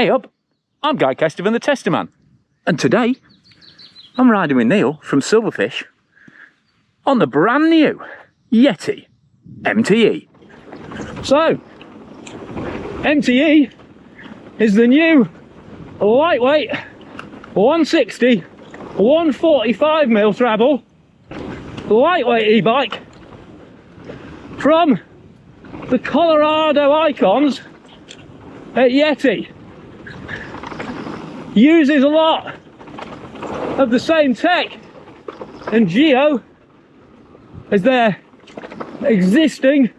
Hey up, I'm Guy Kestevan, the Tester-Man, and today I'm riding with Neil from Silverfish on the brand new Yeti MTe. So, MTe is the new lightweight 160, 145mm travel lightweight e-bike from the Colorado icons at Yeti. Uses a lot of the same tech and geo as their existing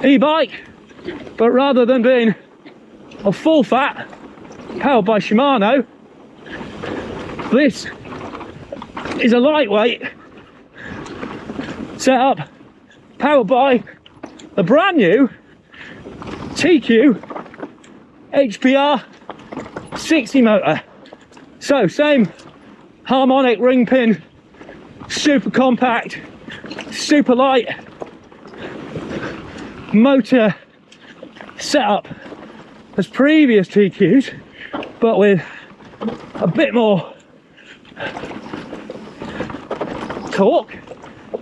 e-bike, but rather than being a full fat powered by Shimano, this is a lightweight setup powered by a brand new TQ HPR 60 motor. So same harmonic ring pin, super compact, super light motor setup as previous TQs, but with a bit more torque.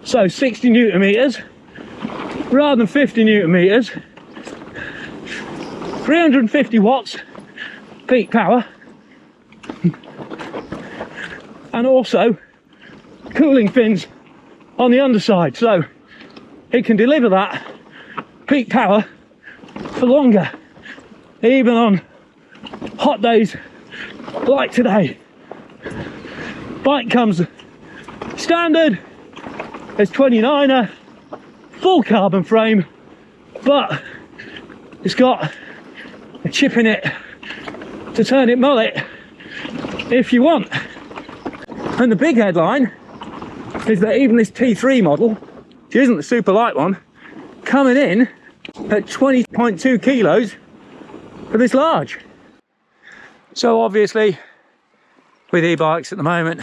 So 60 Newton meters rather than 50 Newton meters, 350 watts peak power, and also cooling fins on the underside, so it can deliver that peak power for longer, even on hot days like today. Bike comes standard, it's 29er, full carbon frame, but it's got a chip in it to turn it mullet if you want. And the big headline is that even this T3 model, which isn't the super light one, coming in at 20.2 kilos for this large. So obviously with e-bikes at the moment,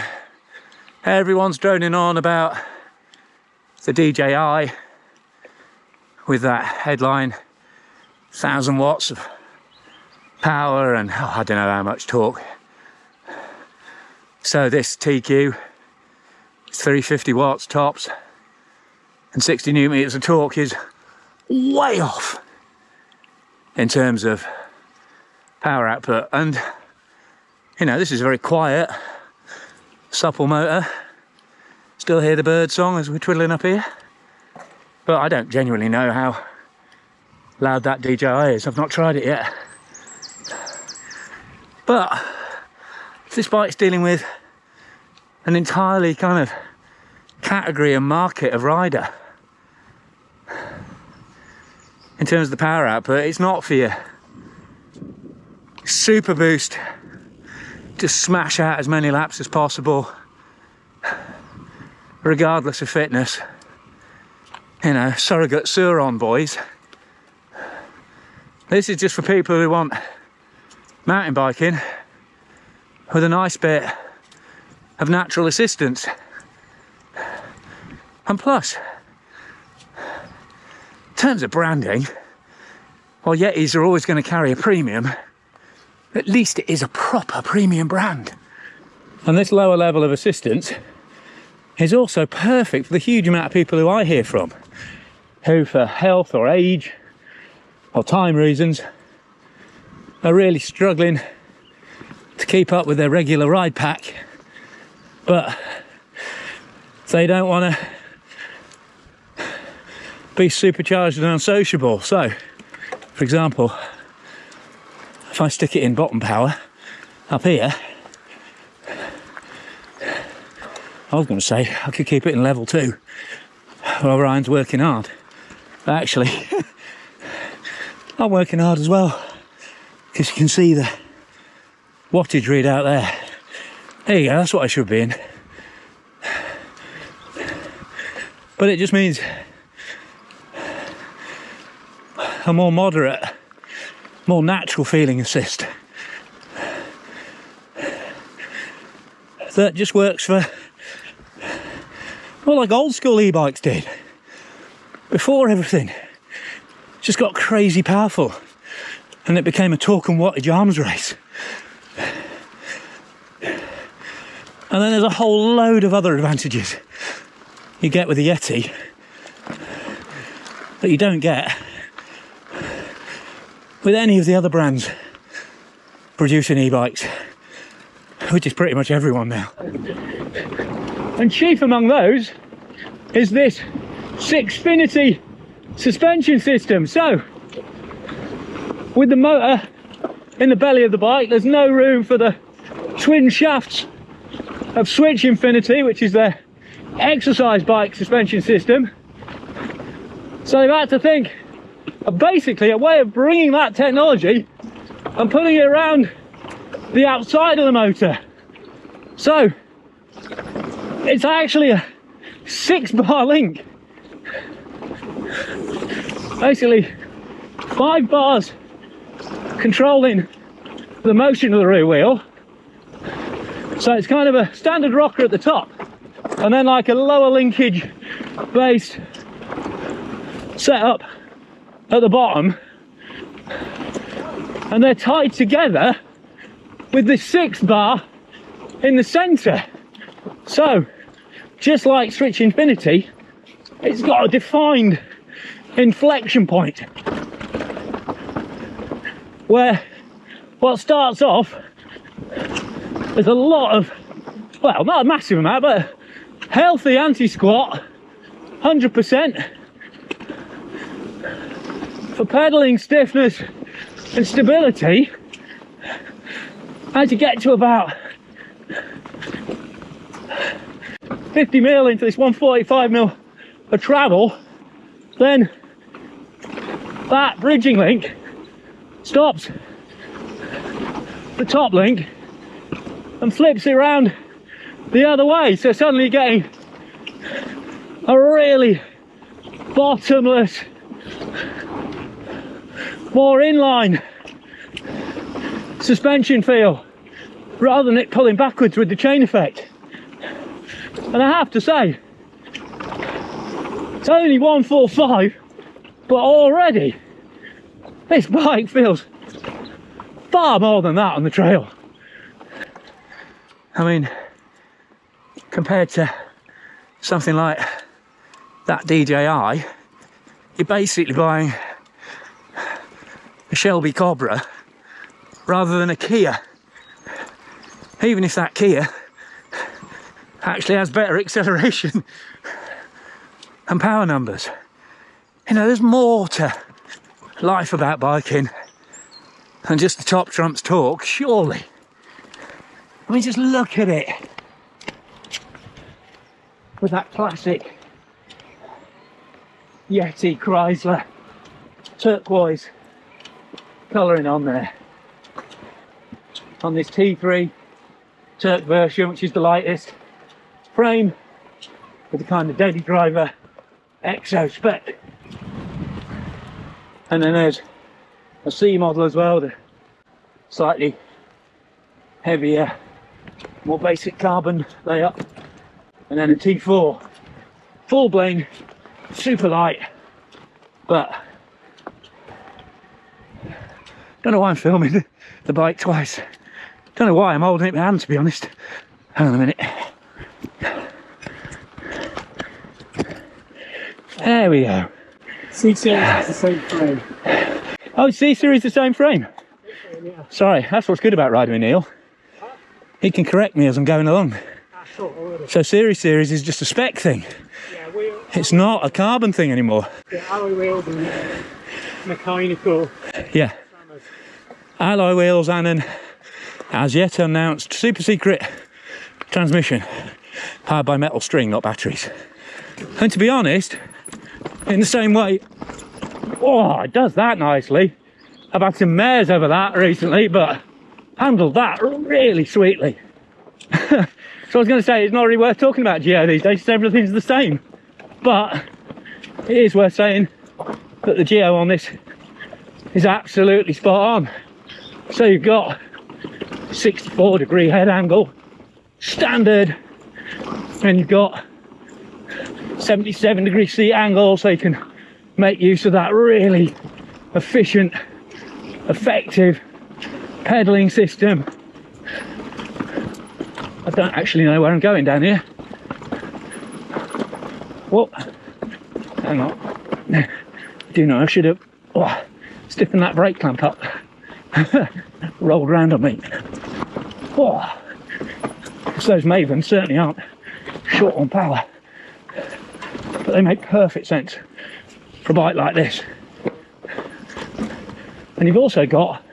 everyone's droning on about the DJI with that headline, 1,000 watts of power and I don't know how much torque. So this TQ is 350 watts tops and 60 Newton meters of torque is way off in terms of power output. And you know, this is a very quiet, supple motor. Still hear the bird song as we're twiddling up here, but I don't genuinely know how loud that DJI is. I've not tried it yet. But this bike's dealing with an entirely kind of category and market of rider. In terms of the power output, it's not for you super boost, just smash out as many laps as possible, regardless of fitness. You know, surrogate Suron boys. This is just for people who want mountain biking with a nice bit of natural assistance. And plus, in terms of branding, while Yetis are always going to carry a premium, at least it is a proper premium brand. And this lower level of assistance is also perfect for the huge amount of people who I hear from, who for health or age or time reasons are really struggling to keep up with their regular ride pack, but they don't want to be supercharged and unsociable. So, for example, if I stick it in bottom power up here, I was going to say I could keep it in level 2 while Ryan's working hard, but actually I'm working hard as well, because you can see the wattage readout there. There you go, that's what I should be in. But it just means a more moderate, more natural feeling assist that just works for, well, like old school e-bikes did before everything just got crazy powerful. and it became a torque and wattage arms race. And then there's a whole load of other advantages you get with the Yeti that you don't get with any of the other brands producing e-bikes, which is pretty much everyone now. And chief among those is this Sixfinity suspension system. So, with the motor in the belly of the bike, there's no room for the twin shafts of Switch Infinity, which is their exercise bike suspension system. So they've had to think of basically a way of bringing that technology and putting it around the outside of the motor. So it's actually a 6-bar link. Basically 5 bars controlling the motion of the rear wheel. So it's kind of a standard rocker at the top, and then like a lower linkage based setup at the bottom, and they're tied together with the 6-bar in the centre. So just like Switch Infinity, it's got a defined inflection point where what starts off there's a lot of, well, not a massive amount, but healthy anti-squat, 100% for pedaling stiffness and stability. As you get to about 50 mil into this 145 mil of travel, then that bridging link stops the top link and flips it around the other way. So suddenly you're getting a really bottomless, more inline suspension feel rather than it pulling backwards with the chain effect. And I have to say, it's only 145, but already this bike feels far more than that on the trail. I mean, compared to something like that DJI, you're basically buying a Shelby Cobra rather than a Kia, even if that Kia actually has better acceleration and power numbers. You know, there's more to life about biking than just the top trumps torque, surely. I mean, just look at it with that classic Yeti Chrysler turquoise colouring on there, on this T3 Turk version, which is the lightest frame with the kind of Daily Driver Exo spec. And then there's a C model as well, the slightly heavier, more basic carbon layup, and then a T4 full bling, super light. But don't know why I'm filming the bike twice. Don't know why I'm holding it in my hand, to be honest. Hang on a minute. There we go. C-Series is the same frame. Oh, C-Series the same frame? Yeah. Sorry, that's what's good about riding with Neil. He can correct me as I'm going along. So Series is just a spec thing. Yeah, it's not a carbon thing anymore. Yeah, alloy wheels and mechanical. Yeah. Alloy wheels and an as yet announced super secret transmission powered by metal string, not batteries. And to be honest, in the same way, oh, it does that nicely. I've had some mares over that recently, but handled that really sweetly. So I was going to say, it's not really worth talking about Geo these days, everything's the same. But it is worth saying that the Geo on this is absolutely spot on. So you've got 64-degree head angle, standard, and you've got 77-degree seat angle, so you can make use of that really efficient effective pedaling system. I don't actually know where I'm going down here. Whoa, hang on. I do know I should have stiffened that brake clamp up. Rolled around on me. Whoa. So those Mavens certainly aren't short on power, but they make perfect sense for a bike like this. And you've also got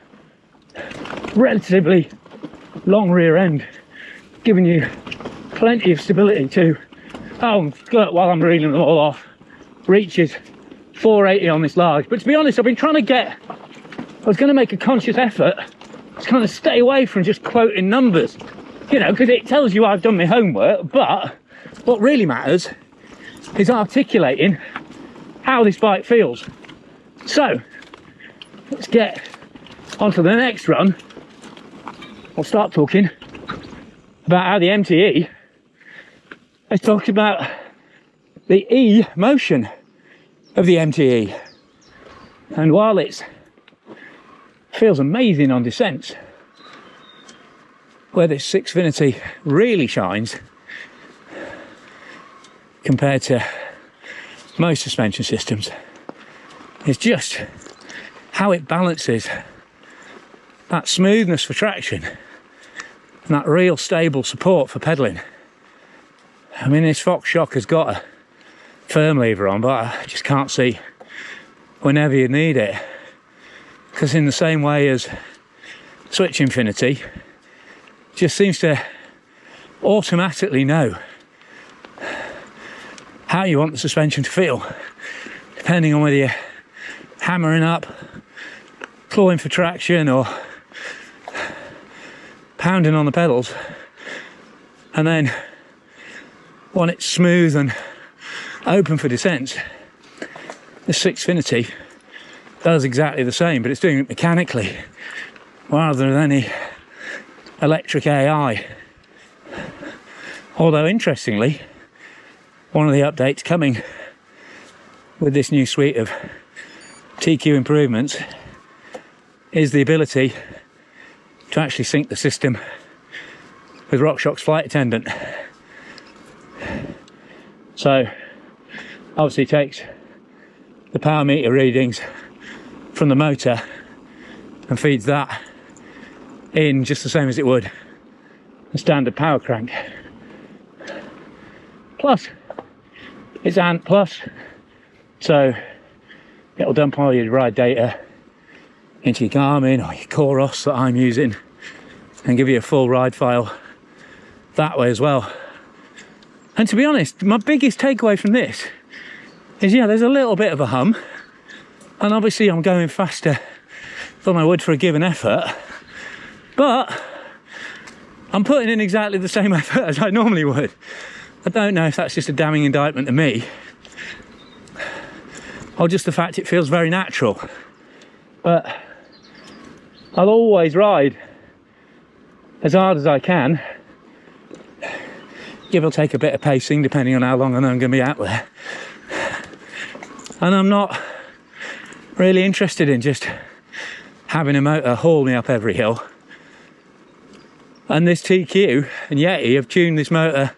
relatively long rear end, giving you plenty of stability too. Oh, look, while I'm reeling them all off, reaches 480 on this large. But to be honest, I've been trying to I was going to make a conscious effort to kind of stay away from just quoting numbers, you know, because it tells you I've done my homework, but what really matters is articulating how this bike feels. So let's get onto the next run. We'll start talking about how the MTe has talked about the E motion of the MTe. And while it feels amazing on descents, where this Sixfinity really shines compared to most suspension systems, is just how it balances that smoothness for traction and that real stable support for pedaling. I mean, this Fox Shock has got a firm lever on, but I just can't see whenever you need it, because in the same way as Switch Infinity, just seems to automatically know how you want the suspension to feel, depending on whether you're hammering up, clawing for traction, or pounding on the pedals. And then when it's smooth and open for descents, the Sixfinity does exactly the same, but it's doing it mechanically rather than any electric AI. Although interestingly, one of the updates coming with this new suite of TQ improvements is the ability to actually sync the system with RockShox's flight attendant. So obviously takes the power meter readings from the motor and feeds that in just the same as it would a standard power crank. Plus it's ANT Plus, so it'll dump all your ride data into your Garmin or your Coros that I'm using and give you a full ride file that way as well. And to be honest, my biggest takeaway from this is, yeah, there's a little bit of a hum, and obviously I'm going faster than I would for a given effort, but I'm putting in exactly the same effort as I normally would. I don't know if that's just a damning indictment to me, or just the fact it feels very natural. But I'll always ride as hard as I can, give or take a bit of pacing depending on how long I know I'm going to be out there. And I'm not really interested in just having a motor haul me up every hill. And this TQ and Yeti have tuned this motor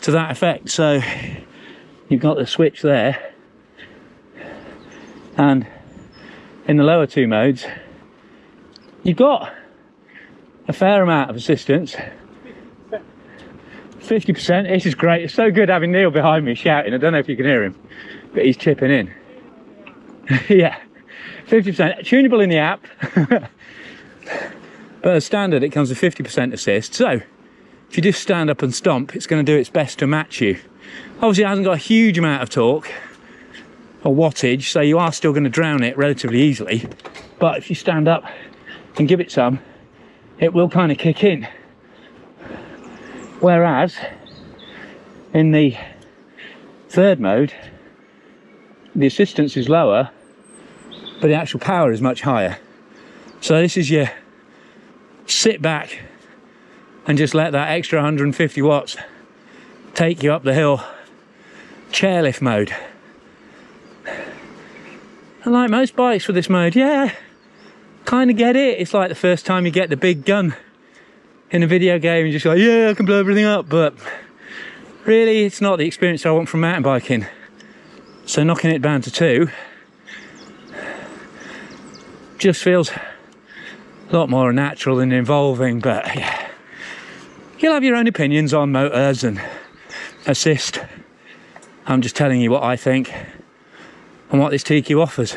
to that effect. So you've got the switch there, and in the lower two modes you've got a fair amount of assistance. 50%. This is great. It's so good having Neil behind me shouting. I don't know if you can hear him, but he's chipping in. Yeah, 50%. Tunable in the app. But as standard it comes with 50% assist. So if you just stand up and stomp, it's going to do its best to match you. Obviously it hasn't got a huge amount of torque or wattage, so you are still going to drown it relatively easily. But if you stand up and give it some, it will kind of kick in. Whereas in the third mode, the assistance is lower, but the actual power is much higher. So this is your sit back and just let that extra 150 watts take you up the hill chairlift mode. And like most bikes with this mode, yeah, kind of get it. It's like the first time you get the big gun in a video game and just like, yeah, I can blow everything up, but really it's not the experience I want from mountain biking. So knocking it down to 2 just feels a lot more natural and involving. But yeah, you'll have your own opinions on motors and assist. I'm just telling you what I think and what this TQ offers.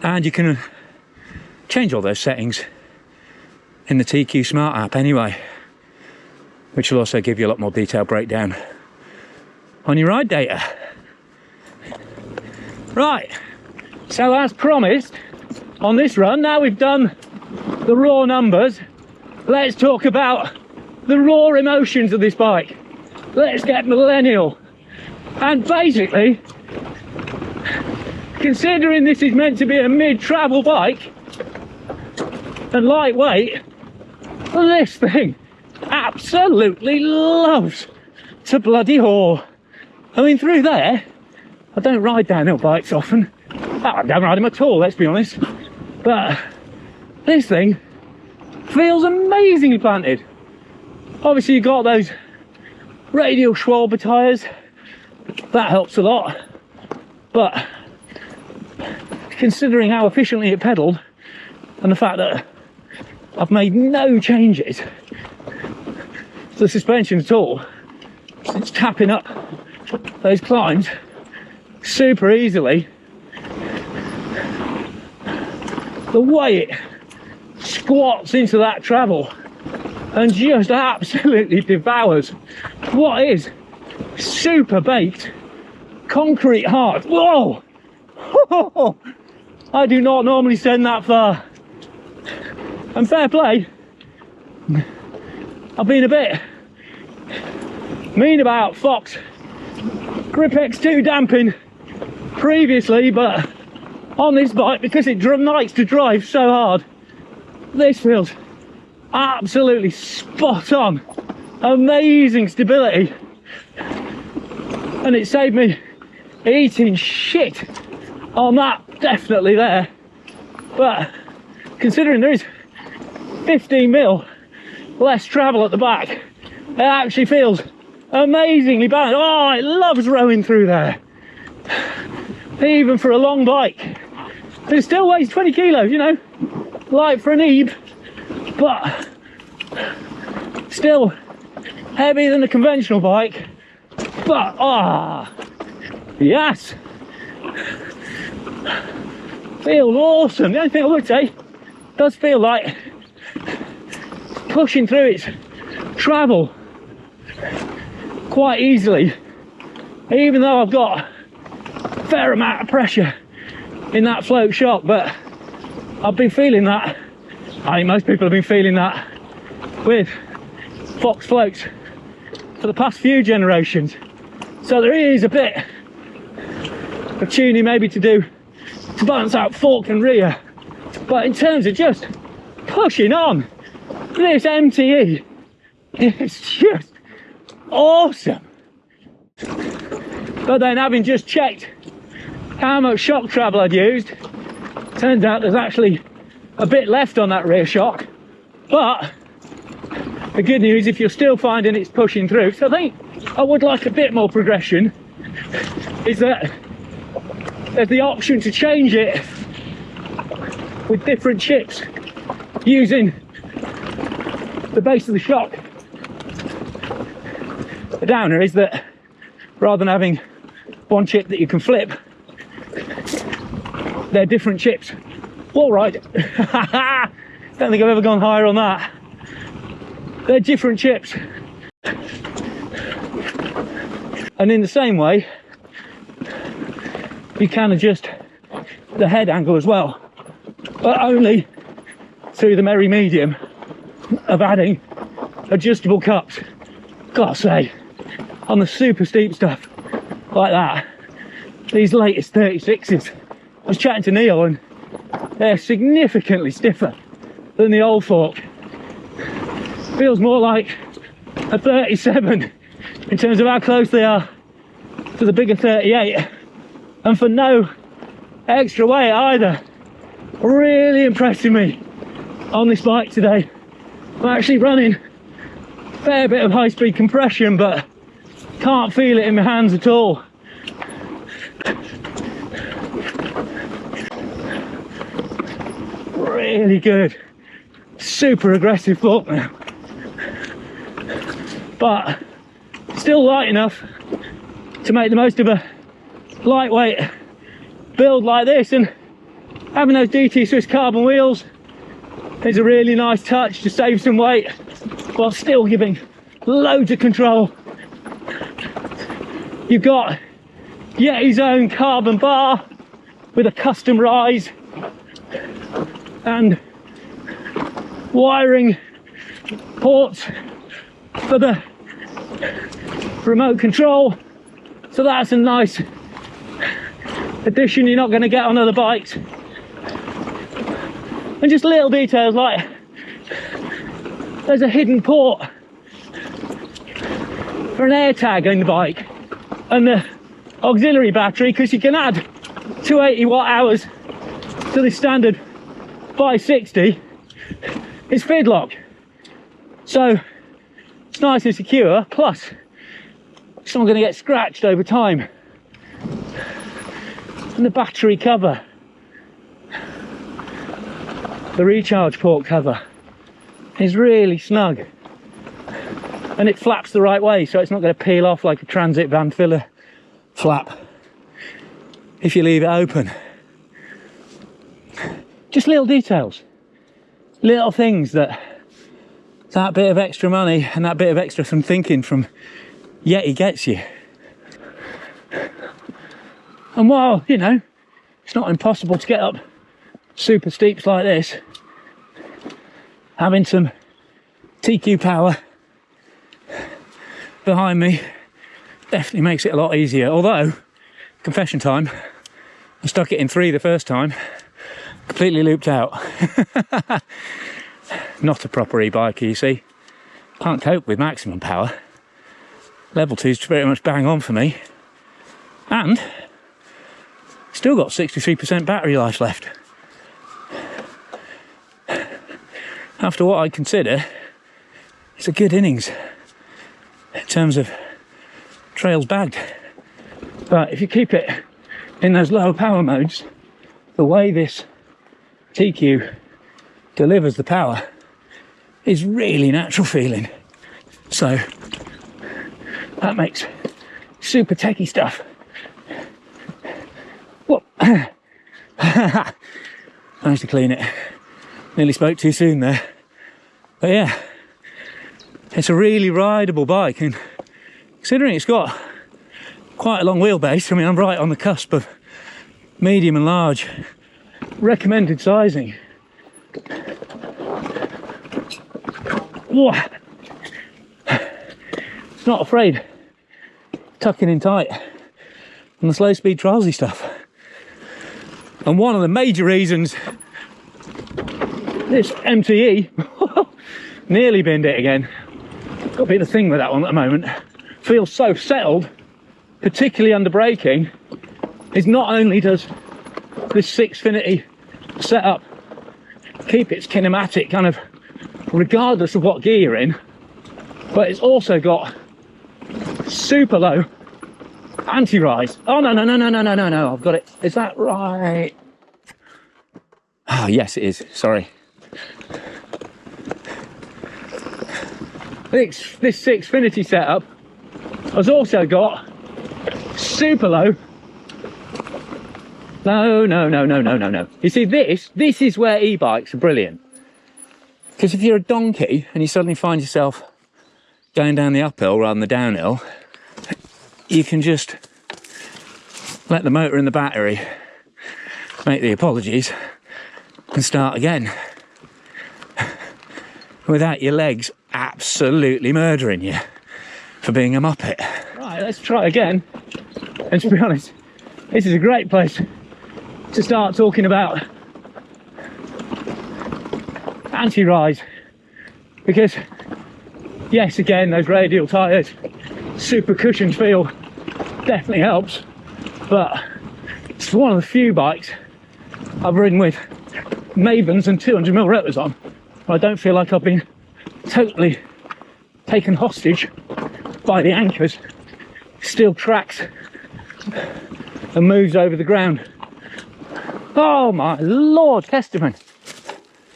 And you can change all those settings in the TQ Smart app anyway, which will also give you a lot more detailed breakdown on your ride data. Right, so as promised on this run, now we've done the raw numbers, let's talk about the raw emotions of this bike. Let's get millennial. And basically, considering this is meant to be a mid-travel bike and lightweight, this thing absolutely loves to bloody haul. I mean, through there, I don't ride downhill bikes often. I don't ride them at all, let's be honest. But this thing feels amazingly planted. Obviously you've got those radial Schwalbe tyres, that helps a lot. But considering how efficiently it pedalled and the fact that I've made no changes to the suspension at all, it's tapping up those climbs super easily. The way it squats into that travel and just absolutely devours what is super baked concrete hard. Whoa! I do not normally send that far. And fair play, I've been a bit mean about Fox Grip X2 damping previously, but on this bike, because it likes to drive so hard, this feels absolutely spot on. Amazing stability, and it saved me eating shit on that, definitely there. But considering there is 15 mil less travel at the back, it actually feels amazingly balanced. Oh, it loves rowing through there, even for a long bike. It still weighs 20 kilos, you know, light for an Ebe, but still heavier than a conventional bike. But yes, feels awesome. The only thing I would say, does feel like pushing through its travel quite easily, even though I've got a fair amount of pressure in that float shock. But I've been feeling that, I think most people have been feeling that with Fox floats for the past few generations. So there is a bit of tuning maybe to do to balance out fork and rear, but in terms of just pushing on, this MTe is just awesome. But then, having just checked how much shock travel I'd used, turns out there's actually a bit left on that rear shock. But the good news, if you're still finding it's pushing through, so I think I would like a bit more progression, is that there's the option to change it with different chips using the base of the shock. The downer is that rather than having one chip that you can flip, they're different chips. All right. Don't think I've ever gone higher on that. They're different chips. And in the same way, you can adjust the head angle as well, but only through the merry medium of adding adjustable cups. Gotta say, on the super steep stuff like that, these latest 36s, I was chatting to Neil and they're significantly stiffer than the old fork. Feels more like a 37 in terms of how close they are to the bigger 38, and for no extra weight either. Really impressing me on this bike today. I'm actually running a fair bit of high-speed compression, but can't feel it in my hands at all. Really good. Super aggressive fork now. But still light enough to make the most of a lightweight build like this, and having those DT Swiss carbon wheels is a really nice touch to save some weight while still giving loads of control. You've got Yeti's own carbon bar with a custom rise and wiring ports for the remote control, so that's a nice addition you're not going to get on other bikes. And just little details like there's a hidden port for an air tag in the bike and the auxiliary battery, because you can add 280 watt hours to the standard 560. It's fidlock, so it's nice and secure, plus it's not going to get scratched over time. And the battery cover, the recharge port cover, is really snug, and it flaps the right way, so it's not going to peel off like a transit van filler flap if you leave it open. Just little details, little things that bit of extra money and that bit of extra some thinking from Yeti gets you. And while, you know, it's not impossible to get up super steeps like this, having some TQ power behind me definitely makes it a lot easier. Although, confession time, I stuck it in 3 the first time, completely looped out. Not a proper e-bike, you see. Can't cope with maximum power. Level 2's pretty much bang on for me. And still got 63% battery life left. After what I consider, it's a good innings in terms of trails bagged. But if you keep it in those lower power modes, the way this TQ delivers the power is really natural feeling. So that makes super techie stuff. Whoop. Managed to clean it. Nearly spoke too soon there. But yeah, it's a really rideable bike, and considering it's got quite a long wheelbase, I mean, I'm right on the cusp of medium and large recommended sizing. Whoa. It's not afraid tucking in tight on the slow speed trialsy stuff. And one of the major reasons this MTe nearly binned it again. Got a bit of a thing with that one at the moment. Feels so settled, particularly under braking, is not only does this Sixfinity setup keep its kinematic kind of regardless of what gear you're in, but it's also got super low anti-rise. Oh no, I've got it. Is that right? Oh yes, it is. Sorry. This Sixfinity setup has also got super low. No. You see, this is where e-bikes are brilliant. Because if you're a donkey and you suddenly find yourself going down the uphill rather than the downhill, you can just let the motor and the battery make the apologies and start again without your legs absolutely murdering you for being a muppet. Right, let's try again. And to be honest, this is a great place to start talking about anti-rise, because yes, again, those radial tyres, super cushioned feel definitely helps, but It's one of the few bikes I've ridden with Mavens and 200mm rotors on. I don't feel like I've been totally taken hostage by the anchors. Still tracks and moves over the ground. Oh my Lord, Testament.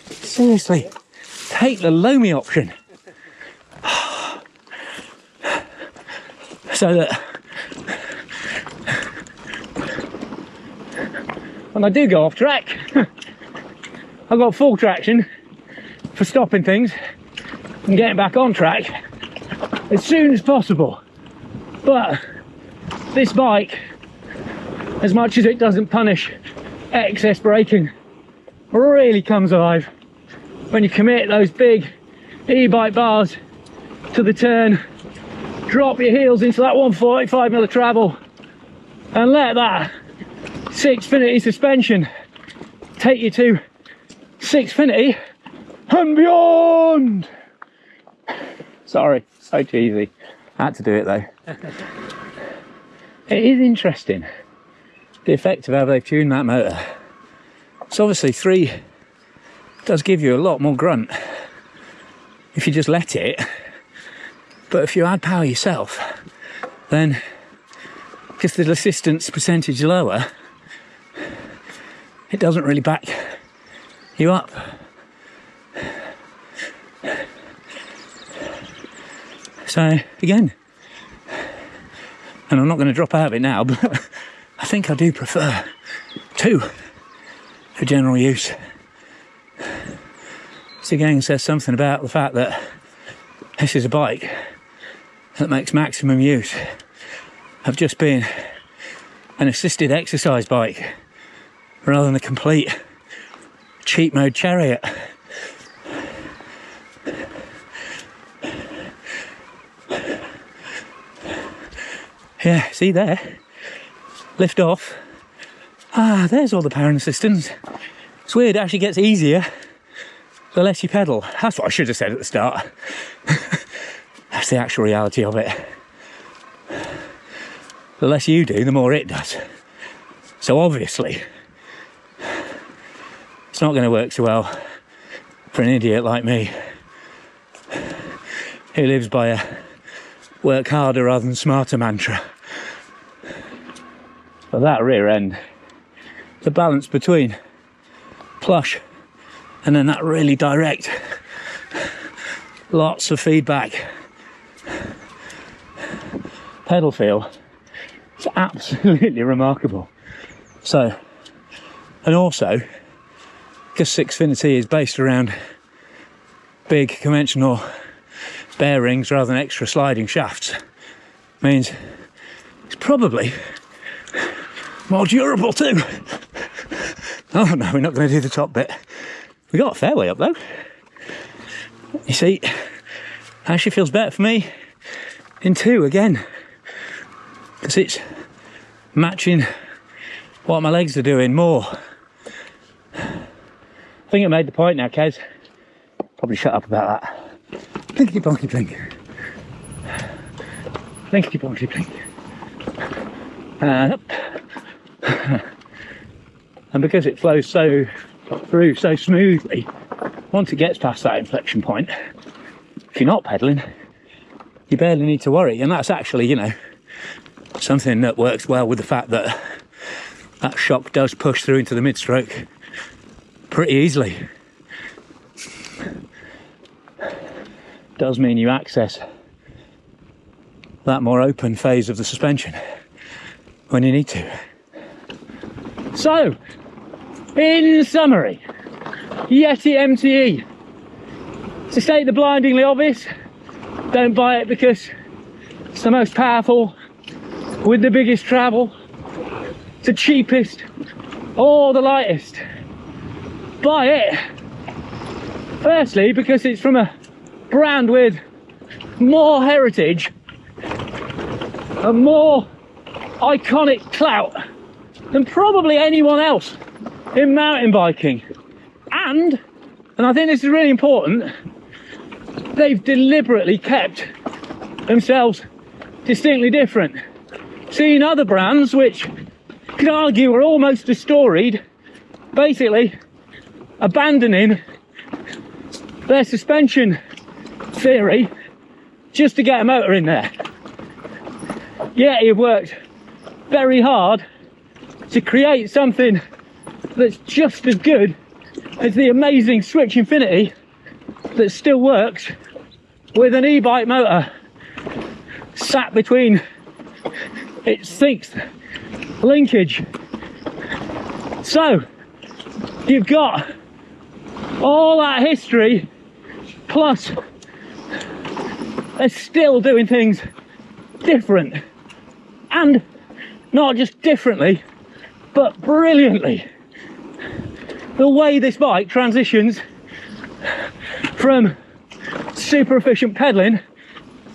Seriously, take the Lomi option. So that when I do go off track, I've got full traction for stopping things and getting back on track as soon as possible. But this bike, as much as it doesn't punish excess braking, really comes alive when you commit those big e-bike bars to the turn, drop your heels into that 145mm travel and let that Sixfinity suspension take you to Sixfinity and beyond. Sorry, so cheesy. I had to do it though. It is interesting, the effect of how they've tuned that motor. So obviously 3 does give you a lot more grunt if you just let it, but if you add power yourself, then because the assistance percentage is lower, it doesn't really back you up. So again, and I'm not going to drop out of it now, but I think I do prefer 2 for general use. This again says something about the fact that this is a bike that makes maximum use of just being an assisted exercise bike rather than a complete cheat mode chariot. Yeah, see there, lift off. Ah, there's all the power and assistance. It's weird, it actually gets easier the less you pedal. That's what I should have said at the start. That's the actual reality of it. The less you do, the more it does. So obviously, it's not going to work so well for an idiot like me, who lives by a work harder rather than smarter mantra. But that rear end, the balance between plush and then that really direct, lots of feedback pedal feel, it's absolutely remarkable. So, and also, because Sixfinity is based around big conventional bearings rather than extra sliding shafts, means it's probably more durable too. Oh no, we're not going to do the top bit. We got a fair way up though. You see, actually feels better for me in 2 again, because it's matching what my legs are doing more. I think I made the point now, Kez. Probably shut up about that. Blinkety bonky blink. Blinkety bonky blink. And up. And because it flows through so smoothly, once it gets past that inflection point, if you're not pedaling, you barely need to worry. And that's actually, you know, something that works well with the fact that that shock does push through into the mid-stroke pretty easily. Does mean you access that more open phase of the suspension when you need to. So, in summary, Yeti MTe. To state the blindingly obvious, don't buy it because it's the most powerful, with the biggest travel, the cheapest, or the lightest. Buy it, firstly, because it's from a brand with more heritage and more iconic clout than probably anyone else in mountain biking. And I think this is really important, they've deliberately kept themselves distinctly different. Seen other brands which you could argue are almost as storied, basically abandoning their suspension theory just to get a motor in there. Yeti have worked very hard to create something that's just as good as the amazing Switch Infinity that still works with an e-bike motor sat between its 6th linkage. So you've got all that history, plus they're still doing things different, and not just differently but brilliantly. The way this bike transitions from super efficient pedaling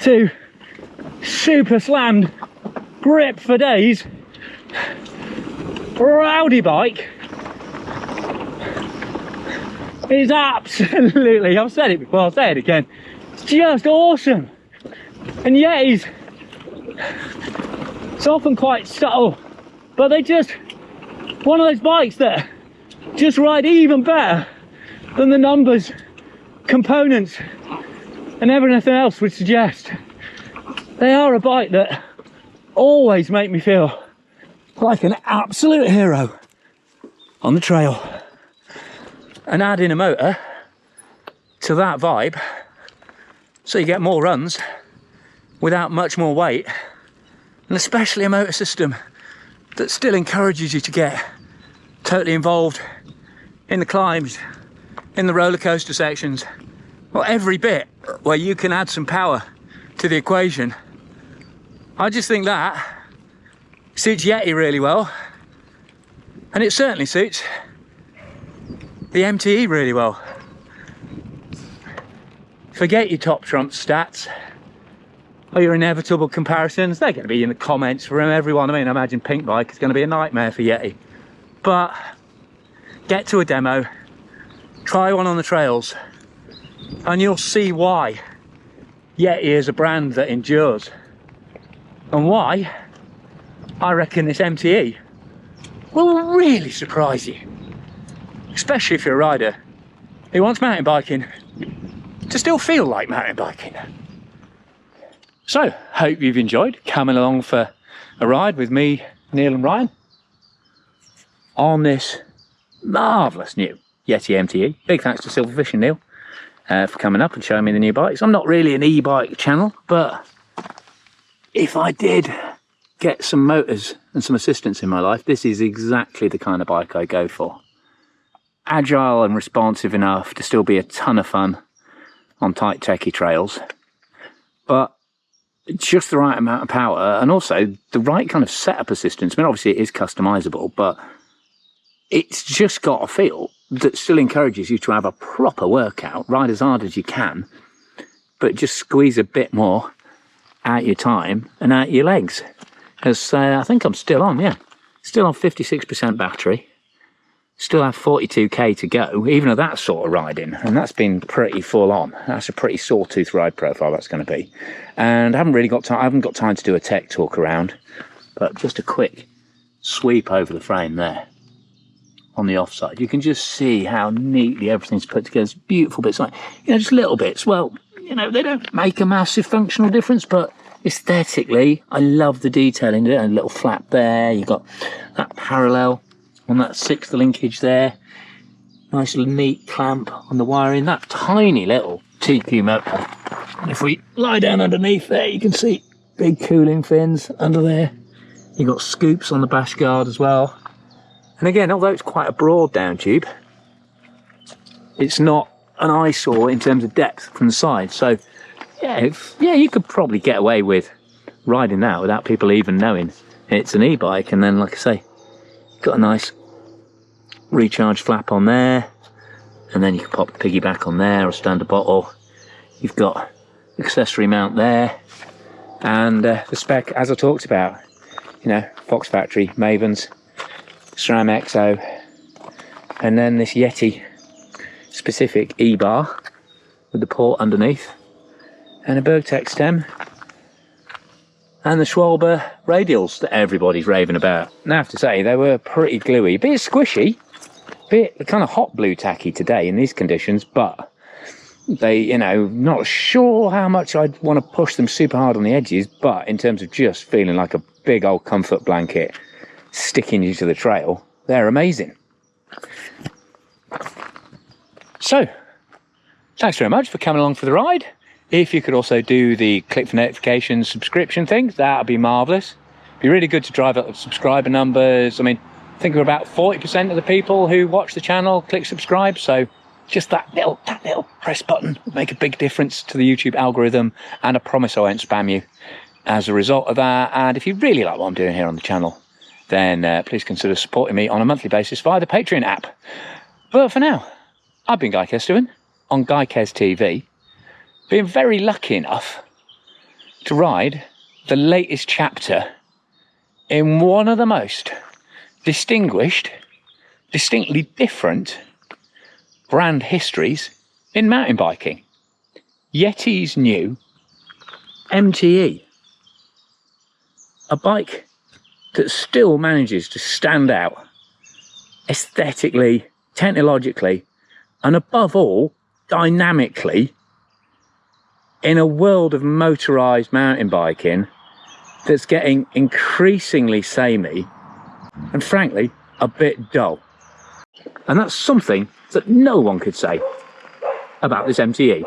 to super slammed grip for days rowdy bike is absolutely, I've said it before, I'll say it again, it's just awesome. And Yetis, it's often quite subtle, but they just, one of those bikes that just ride even better than the numbers, components and everything else would suggest. They are a bike that always make me feel like an absolute hero on the trail. And adding a motor to that vibe, so you get more runs without much more weight, and especially a motor system that still encourages you to get totally involved in the climbs, in the roller coaster sections, or every bit where you can add some power to the equation. I just think that suits Yeti really well, and it certainly suits the MTe really well. Forget your top trump stats or your inevitable comparisons. They're going to be in the comments from everyone. I mean, I imagine Pink Bike is going to be a nightmare for Yeti, but get to a demo, try one on the trails, and you'll see why Yeti is a brand that endures, and why I reckon this MTe will really surprise you, especially if you're a rider who wants mountain biking to still feel like mountain biking. So, hope you've enjoyed coming along for a ride with me, Neil and Ryan on this marvellous new Yeti MTe. Big thanks to Silverfish and Neil for coming up and showing me the new bikes. I'm not really an e-bike channel, but if I did get some motors and some assistance in my life, this is exactly the kind of bike I go for. Agile and responsive enough to still be a ton of fun on tight techie trails, but just the right amount of power, and also the right kind of setup assistance. I mean, obviously it is customizable, but it's just got a feel that still encourages you to have a proper workout, ride as hard as you can, but just squeeze a bit more out your time and out your legs. Because I think I'm still on, still on 56% battery, still have 42k to go, even at that sort of riding, and that's been pretty full on. That's a pretty sawtooth ride profile that's going to be. And I haven't really got time, I haven't got time to do a tech talk around, but just a quick sweep over the frame there on the offside. You can just see how neatly everything's put together. It's beautiful bits, like, just little bits. Well, they don't make a massive functional difference, but aesthetically, I love the detailing. A little flap there, you've got that parallel on that 6th linkage there. Nice little neat clamp on the wiring. That tiny little TQ motor. And if we lie down underneath there, you can see big cooling fins under there. You've got scoops on the bash guard as well. And again, although it's quite a broad down tube, it's not an eyesore in terms of depth from the side. So yeah, you could probably get away with riding that without people even knowing it's an e-bike. And then, like I say, got a nice recharge flap on there, and then you can pop the piggyback on there or standard bottle. You've got accessory mount there, and the spec, as I talked about, Fox Factory, Mavens, SRAM EXO, and then this Yeti specific E-bar with the port underneath, and a Bergtech stem, and the Schwalbe radials that everybody's raving about. Now, I have to say, they were pretty gluey, a bit squishy, bit kind of hot blue tacky today in these conditions, but they, you know, not sure how much I'd want to push them super hard on the edges, but in terms of just feeling like a big old comfort blanket sticking you to the trail, they're amazing. So, thanks very much for coming along for the ride. If you could also do the click for notifications subscription thing, that would be marvellous. It'd be really good to drive up the subscriber numbers. I mean, I think we're about 40% of the people who watch the channel click subscribe, so just that little press button would make a big difference to the YouTube algorithm, and I promise I won't spam you as a result of that. And if you really like what I'm doing here on the channel, then please consider supporting me on a monthly basis via the Patreon app. But for now, I've been Guy Kesterman on Guy Kes TV, being very lucky enough to ride the latest chapter in one of the most distinguished, distinctly different brand histories in mountain biking. Yeti's new MTe. A bike that still manages to stand out aesthetically, technologically, and above all, dynamically, in a world of motorised mountain biking that's getting increasingly samey and frankly a bit dull. And that's something that no one could say about this MTe.